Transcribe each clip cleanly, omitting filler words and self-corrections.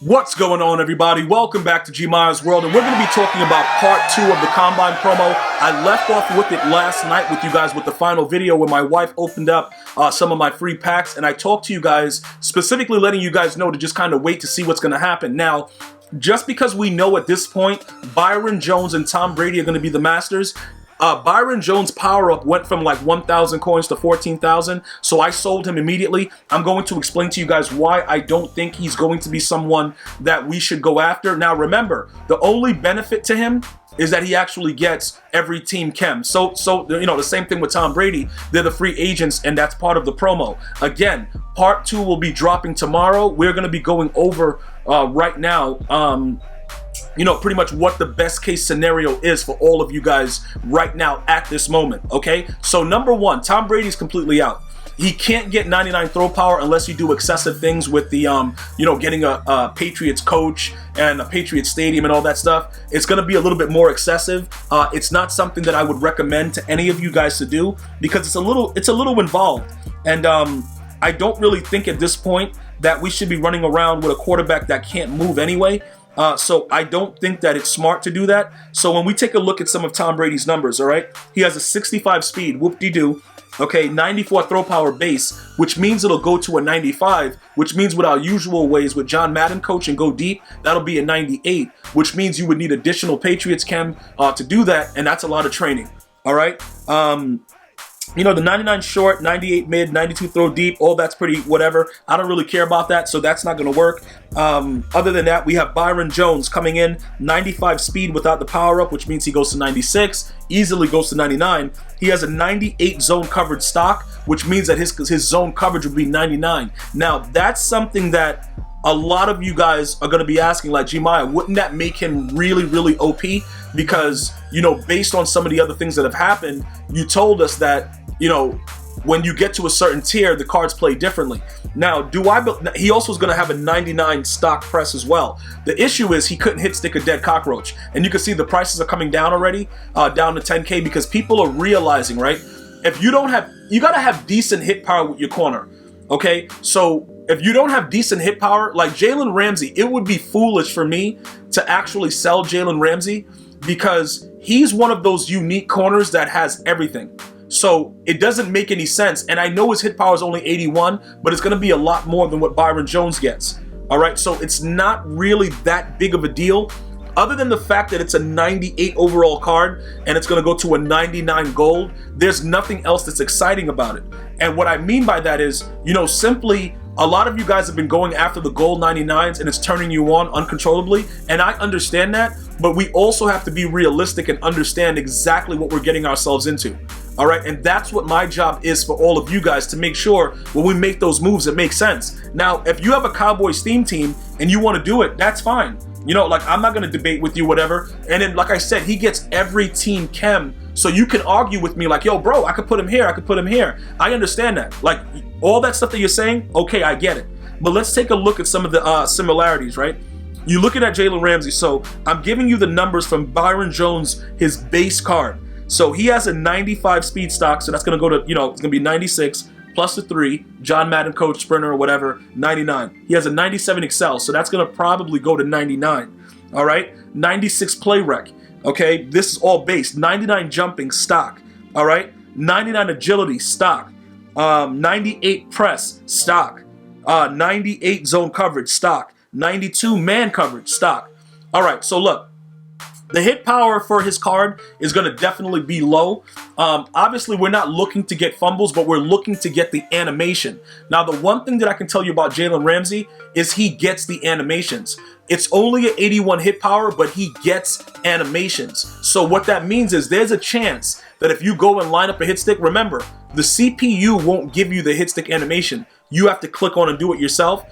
What's going on, everybody? Welcome back to GmiasWorld, and we're going to be talking about part 2 of the Combine promo. I left off with it last night with you guys with the final video where my wife opened up some of my free packs, and I talked to you guys, specifically letting you guys know to just kind of wait to see what's going to happen. Now, just because we know at this point Byron Jones and Tom Brady are going to be the Masters, Byron Jones' power-up went from like 1,000 coins to 14,000, so I sold him immediately. I'm going to explain to you guys why I don't think he's going to be someone that we should go after. Now remember, the only benefit to him is that he actually gets every team chem. So you know, the same thing with Tom Brady. They're the free agents, and that's part of the promo. Again, part 2 will be dropping tomorrow. We're going to be going over right now you know, pretty much what the best case scenario is for all of you guys right now at this moment, okay? So number one, Tom Brady's completely out. He can't get 99 throw power unless you do excessive things with the, you know, getting a Patriots coach and a Patriots stadium and all that stuff. It's going to be a little bit more excessive. It's not something that I would recommend to any of you guys to do because it's a little involved. And I don't really think at this point that we should be running around with a quarterback that can't move anyway. So I don't think that it's smart to do that. So when we take a look at some of Tom Brady's numbers, all right, he has a 65 speed, whoop-de-doo, okay, 94 throw power base, which means it'll go to a 95, which means with our usual ways with John Madden coach and go deep, that'll be a 98, which means you would need additional Patriots chem to do that, and that's a lot of training, all right? You know, the 99 short, 98 mid, 92 throw deep, all that's pretty whatever. I don't really care about that, so that's not going to work. Other than that, we have Byron Jones coming in, 95 speed without the power-up, which means he goes to 96, easily goes to 99. He has a 98 zone coverage stock, which means that his zone coverage would be 99. Now, that's something that a lot of you guys are going to be asking, like, Gmia, wouldn't that make him really, really OP? Because, you know, based on some of the other things that have happened, you told us that, you know, when you get to a certain tier, the cards play differently. Now, he also is going to have a 99 stock press as well. The issue is he couldn't hit stick a dead cockroach. And you can see the prices are coming down already, down to 10K, because people are realizing, right? If you don't have, you got to have decent hit power with your corner, okay? So if you don't have decent hit power, like Jalen Ramsey, it would be foolish for me to actually sell Jalen Ramsey because he's one of those unique corners that has everything. So it doesn't make any sense. And I know his hit power is only 81, but it's going to be a lot more than what Byron Jones gets. All right. So it's not really that big of a deal other than the fact that it's a 98 overall card and it's going to go to a 99 gold. There's nothing else that's exciting about it. And what I mean by that is, you know, simply a lot of you guys have been going after the gold 99s and it's turning you on uncontrollably. And I understand that, but we also have to be realistic and understand exactly what we're getting ourselves into. All right, and that's what my job is for all of you guys, to make sure when we make those moves, it makes sense. Now, if you have a Cowboys theme team and you want to do it, that's fine. You know, like, I'm not going to debate with you, whatever. And then, like I said, he gets every team chem. So you can argue with me like, yo, bro, I could put him here. I could put him here. I understand that. Like, all that stuff that you're saying, okay, I get it. But let's take a look at some of the similarities, right? You're looking at Jalen Ramsey. So I'm giving you the numbers from Byron Jones, his base card. So he has a 95 speed stock, so that's going to go to, you know, it's going to be 96 plus the 3, John Madden coach, sprinter or whatever, 99. He has a 97 Excel, so that's going to probably go to 99. All right, 96 play rec. Okay, this is all base. 99 jumping stock. All right, 99 agility stock. 98 press stock. 98 zone coverage stock. 92 man coverage stock. All right, so look. The hit power for his card is going to definitely be low. Obviously, we're not looking to get fumbles, but we're looking to get the animation. Now, the one thing that I can tell you about Jalen Ramsey is he gets the animations. It's only an 81 hit power, but he gets animations. So what that means is there's a chance that if you go and line up a hit stick, remember, the CPU won't give you the hit stick animation. You have to click on and do it yourself.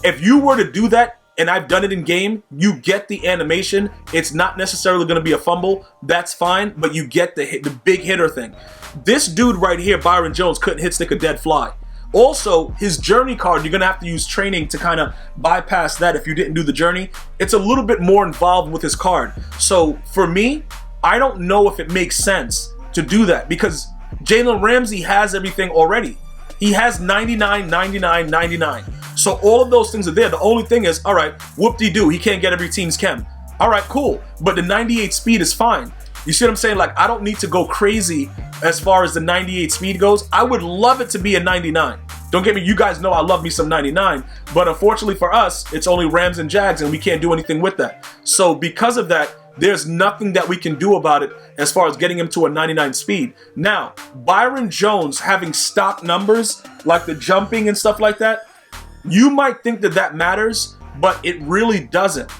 If you were to do that, and I've done it in game, you get the animation. It's not necessarily going to be a fumble. That's fine, but you get the big hitter thing. This dude right here, Byron Jones, couldn't hit stick a dead fly. Also, his journey card, you're going to have to use training to kind of bypass that if you didn't do the journey. It's a little bit more involved with his card. So for me, I don't know if it makes sense to do that because Jalen Ramsey has everything already. He has 99, 99, 99. So So all of those things are there. The only thing is, all right, whoop-de-doo, he can't get every team's chem. All right, cool. But the 98 speed is fine. You see what I'm saying? Like, I don't need to go crazy as far as the 98 speed goes. I would love it to be a 99. Don't get me, you guys know I love me some 99, but unfortunately for us, it's only Rams and Jags and we can't do anything with that. So because of that, there's nothing that we can do about it as far as getting him to a 99 speed. Now, Byron Jones having stock numbers, like the jumping and stuff like that, you might think that that matters, but it really doesn't.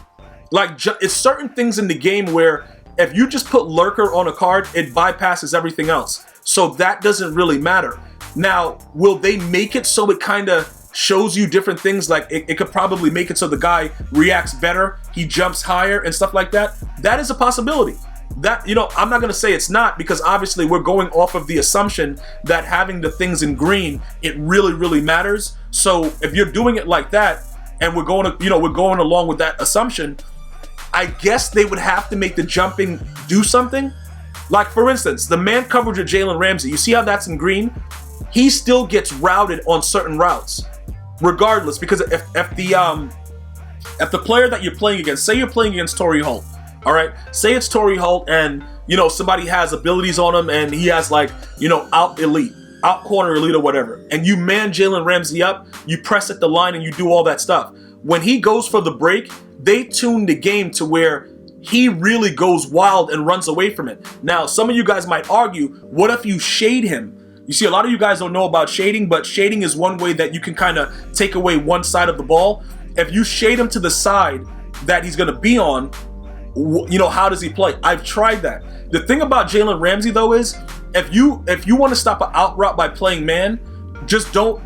Like, it's certain things in the game where if you just put lurker on a card, it bypasses everything else. So that doesn't really matter. Now, will they make it so it kind of shows you different things? Like it could probably make it so the guy reacts better, he jumps higher and stuff like that. That is a possibility. That, you know, I'm not going to say it's not, because obviously we're going off of the assumption that having the things in green, it really, really matters. So if you're doing it like that and we're going to, you know, we're going along with that assumption, I guess they would have to make the jumping do something. Like, for instance, the man coverage of Jalen Ramsey, you see how that's in green? He still gets routed on certain routes, regardless, because if the player that you're playing against, say you're playing against Torrey Holt, all right? Say it's Torrey Holt and, you know, somebody has abilities on him and he has, like, you know, out corner elite or whatever, and you man Jalen Ramsey up, you press at the line and you do all that stuff. When he goes for the break, they tune the game to where he really goes wild and runs away from it. Now, some of you guys might argue, what if you shade him? You see, a lot of you guys don't know about shading, but shading is one way that you can kind of take away one side of the ball. If you shade him to the side that he's going to be on, you know, how does he play? I've tried that. The thing about Jalen Ramsey, though, is if you want to stop an out route by playing man, just don't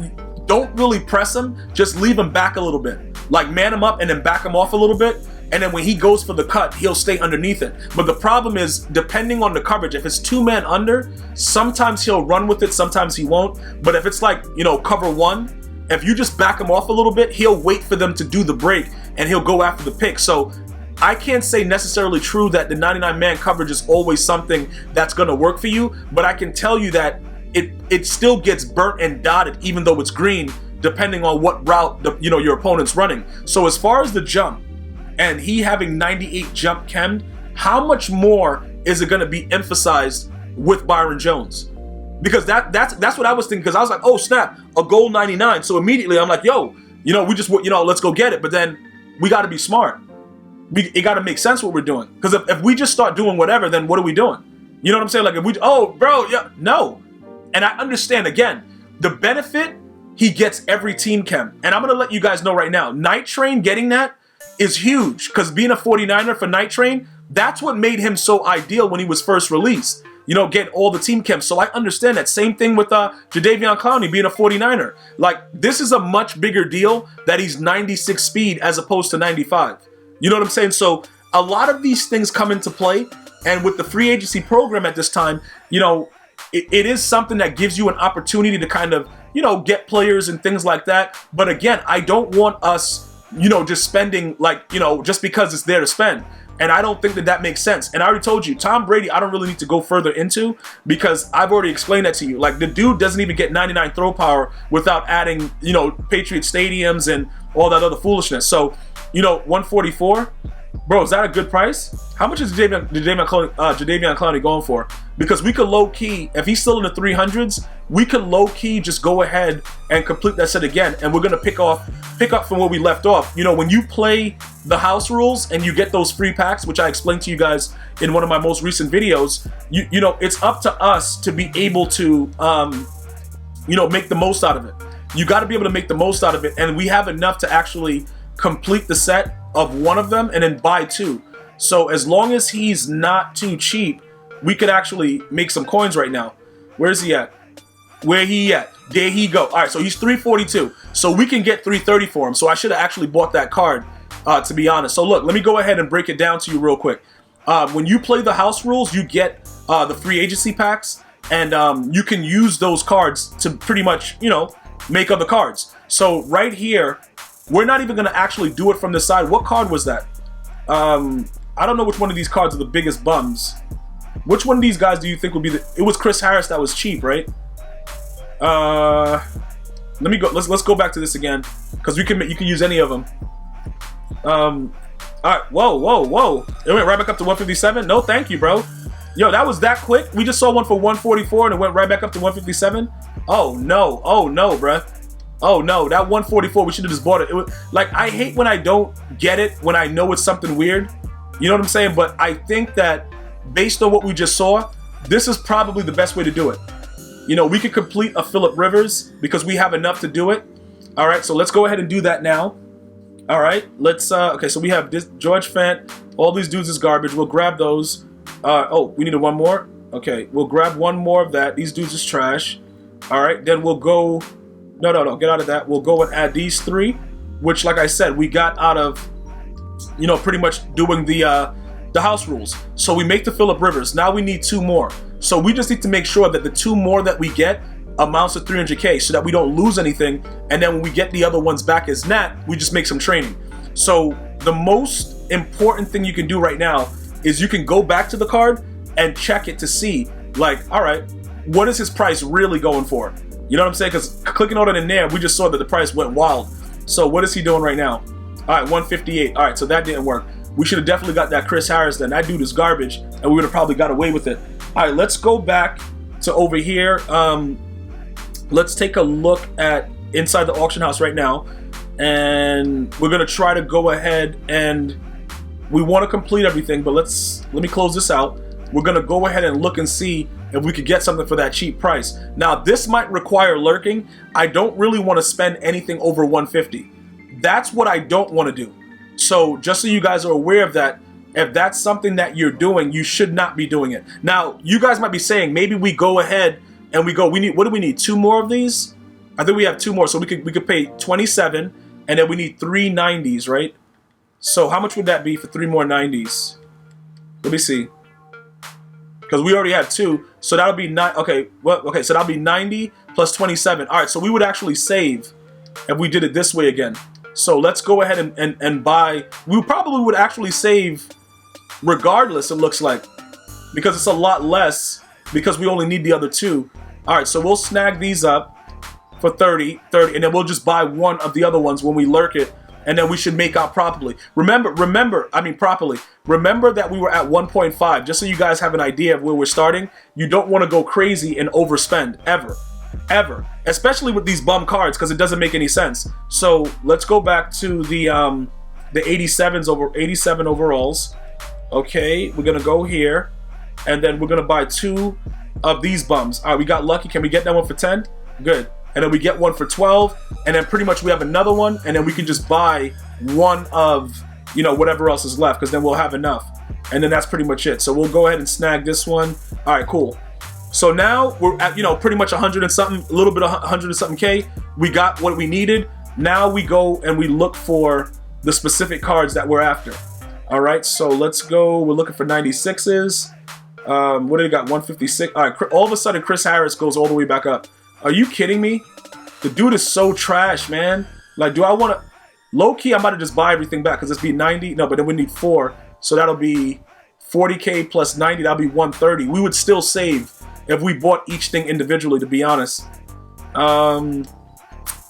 really press him. Just leave him back a little bit. Like, man him up and then back him off a little bit. And then when he goes for the cut, he'll stay underneath it. But the problem is, depending on the coverage, if it's 2 men under, sometimes he'll run with it, sometimes he won't. But if it's like, you know, cover 1, if you just back him off a little bit, he'll wait for them to do the break and he'll go after the pick. So I can't say necessarily true that the 99-man coverage is always something that's going to work for you, but I can tell you that it still gets burnt and dotted even though it's green, depending on what route your opponent's running. So as far as the jump, and he having 98 jump chemmed, how much more is it going to be emphasized with Byron Jones? Because that's what I was thinking, because I was like, oh snap, a goal 99. So immediately I'm like, yo, you know, we just, you know, let's go get it. But then we got to be smart. It got to make sense what we're doing. Because if we just start doing whatever, then what are we doing? You know what I'm saying? Like, if we, oh bro, yeah, no. And I understand, again, the benefit, he gets every team chem. And I'm going to let you guys know right now, Night Train getting that is huge, because being a 49er for Night Train, that's what made him so ideal when he was first released. You know, getting all the team chems. So I understand that. Same thing with Jadeveon Clowney being a 49er. Like, this is a much bigger deal that he's 96 speed as opposed to 95. You know what I'm saying? So a lot of these things come into play. And with the free agency program at this time, you know, it is something that gives you an opportunity to kind of, you know, get players and things like that. But again, I don't want us, you know, just spending, like, you know, just because it's there to spend. And I don't think that makes sense. And I already told you, Tom Brady, I don't really need to go further into, because I've already explained that to you. Like, the dude doesn't even get 99 throw power without adding, you know, Patriot stadiums and all that other foolishness. So, you know, 144, bro, is that a good price? How much is Jadeveon Clowney going for? Because we could low-key, if he's still in the 300s, we could low-key just go ahead and complete that set again, and we're going to pick up from where we left off. You know, when you play the house rules and you get those free packs, which I explained to you guys in one of my most recent videos, you know, it's up to us to be able to, you know, make the most out of it. You got to be able to make the most out of it, and we have enough to actually complete the set of one of them and then buy 2. So as long as he's not too cheap, we could actually make some coins right now. Where's he at? Where he at? There he go. All right, so he's 342. So we can get 330 for him. So I should have actually bought that card, to be honest. So look, let me go ahead and break it down to you real quick. When you play the house rules, you get the free agency packs, and you can use those cards to pretty much, you know, make other cards. So right here, we're not even going to actually do it from the side. What card was that? I don't know which one of these cards are the biggest bums. Which one of these guys do you think would be the... It was Chris Harris that was cheap, right? Let me go. Let's go back to this again because you can use any of them. All right. Whoa. It went right back up to 157. No, thank you, bro. Yo, that was that quick. We just saw one for 144 and it went right back up to 157. Oh no, bruh. Oh no, that 144. We should have just bought it. It was, like, I hate when I don't get it when I know it's something weird. You know what I'm saying? But I think that based on what we just saw, this is probably the best way to do it. You know, we could complete a Phillip Rivers because we have enough to do it. All right, so let's go ahead and do that now. All right, let's, okay, so we have this George Fant. All these dudes is garbage. We'll grab those. Oh, we needed one more. Okay, we'll grab one more of that. These dudes is trash. All right, then we'll go, no, get out of that. We'll go and add these three, which, like I said, we got out of, you know, pretty much doing the house rules. So we make the Phillip Rivers. Now we need two more. So we just need to make sure that the two more that we get amounts to 300K so that we don't lose anything. And then when we get the other ones back as Nat, we just make some training. So the most important thing you can do right now is you can go back to the card and check it to see, like, all right, what is his price really going for? You know what I'm saying? Because clicking on it in there, we just saw that the price went wild. So what is he doing right now? All right, 158. All right, so that didn't work. We should have definitely got that Chris Harris then. That dude is garbage, and we would have probably got away with it. All right, let's go back to over here. Let's take a look at inside the auction house right now, and we're gonna try to go ahead and we want to complete everything, but let me close this out. We're gonna go ahead and look and see if we could get something for that cheap price. Now, this might require lurking. I don't really want to spend anything over 150. That's what I don't want to do. So just so you guys are aware of that, if that's something that you're doing, you should not be doing it. Now, you guys might be saying, maybe we go ahead and we need, what do we need? 2 more of these? I think we have 2 more. So we could pay 27 and then we need 3 90s, right? So how much would that be for 3 more 90s? Let me see. Because we already had 2. So that'll be okay, so that'll be 90 plus 27. All right, so we would actually save if we did it this way again. So let's go ahead and buy. We probably would actually save regardless, it looks like, because it's a lot less because we only need the other 2. All right, so we'll snag these up for 30, and then we'll just buy one of the other ones when we lurk it, and then we should make out properly. Remember that we were at 1.5, just so you guys have an idea of where we're starting. You don't want to go crazy and overspend, ever. Especially with these bum cards, because it doesn't make any sense. So let's go back to the 87 overalls. Okay, we're gonna go here, and then we're gonna buy 2 of these bums. All right, we got lucky. Can we get that one for 10? Good. And then we get one for 12, and then pretty much we have another one, and then we can just buy one of, you know, whatever else is left, because then we'll have enough. And then that's pretty much it. So we'll go ahead and snag this one. All right, cool. So now we're at, you know, pretty much 100 and something, a little bit of 100 and something K. We got what we needed. Now we go and we look for the specific cards that we're after. All right, so let's go. We're looking for 96s. What do we got? 156. All right, all of a sudden Chris Harris goes all the way back up. Are you kidding me? The dude is so trash, man. Like, do I want to... Low-key, I'm about to just buy everything back because it's be 90. No, but then we need 4. So that'll be 40K plus 90. That'll be 130. We would still save if we bought each thing individually, to be honest. That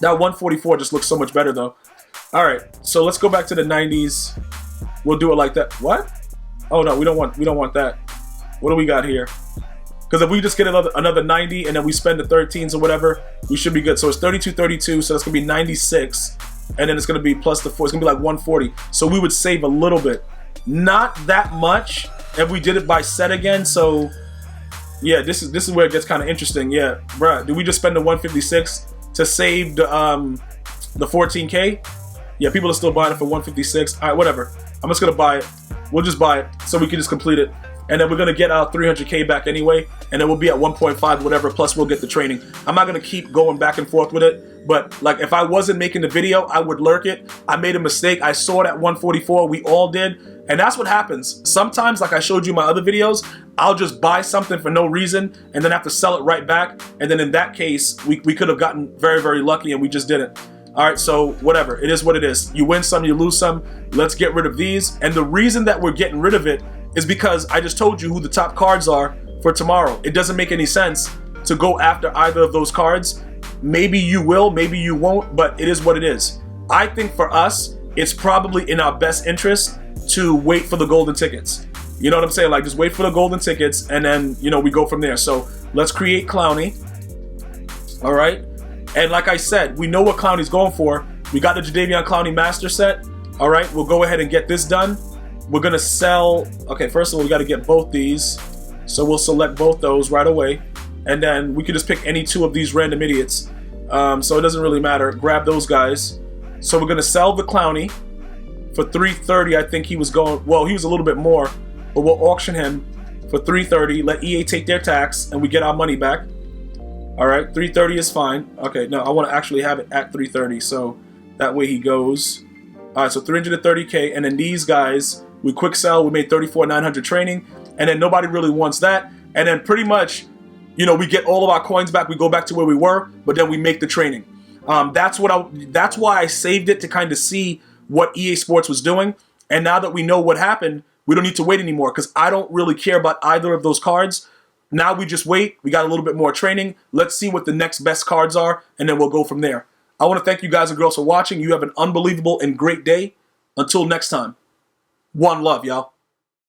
144 just looks so much better, though. All right, so let's go back to the 90s. We'll do it like that. What? Oh, no, we don't want that. What do we got here? Because if we just get another 90 and then we spend the 13s or whatever, we should be good. So it's 32, so that's going to be 96. And then it's going to be plus the 4. It's going to be like 140. So we would save a little bit. Not that much if we did it by set again. So, yeah, this is where it gets kind of interesting. Yeah, bruh, did we just spend the 156 to save the 14K? Yeah, people are still buying it for 156. All right, whatever. I'm just going to buy it. We'll just buy it so we can just complete it. And then we're going to get our 300K back anyway, and then we'll be at 1.5, whatever, plus we'll get the training. I'm not going to keep going back and forth with it, but like if I wasn't making the video, I would lurk it. I made a mistake. I saw it at 144. We all did. And that's what happens. Sometimes, like I showed you in my other videos, I'll just buy something for no reason and then have to sell it right back. And then in that case, we could have gotten very, very lucky and we just didn't. All right, so whatever. It is what it is. You win some, you lose some. Let's get rid of these. And the reason that we're getting rid of it is because I just told you who the top cards are for tomorrow. It doesn't make any sense to go after either of those cards Maybe you will, maybe you won't, but it is what it is. I think for us, it's probably in our best interest to wait for the golden tickets. You know what I'm saying? Like, just wait for the golden tickets, and then, you know, we go from there. So let's create Clowney. All right. And like I said, we know what Clowney's going for. We got the Jadeveon Clowney master set. All right. We'll go ahead and get this done. We're going to sell. Okay. First of all, we got to get both these. So we'll select both those right away. And then we can just pick any two of these random idiots. So it doesn't really matter. Grab those guys. So we're going to sell the Clowney for $330. I think he was going, well, he was a little bit more, but we'll auction him for $330. Let EA take their tax and we get our money back. All right, $330 is fine. Okay, no, I want to actually have it at $330, so that way he goes. All right, so $330K, and then these guys, we quick sell. We made $34,900 training, and then nobody really wants that. And then pretty much, you know, we get all of our coins back. We go back to where we were, but then we make the training. That's why I saved it, to kind of see what EA Sports was doing. And now that we know what happened, we don't need to wait anymore, because I don't really care about either of those cards. Now we just wait. We got a little bit more training. Let's see what the next best cards are, and then we'll go from there. I want to thank you guys and girls for watching. You have an unbelievable and great day. Until next time, one love, y'all.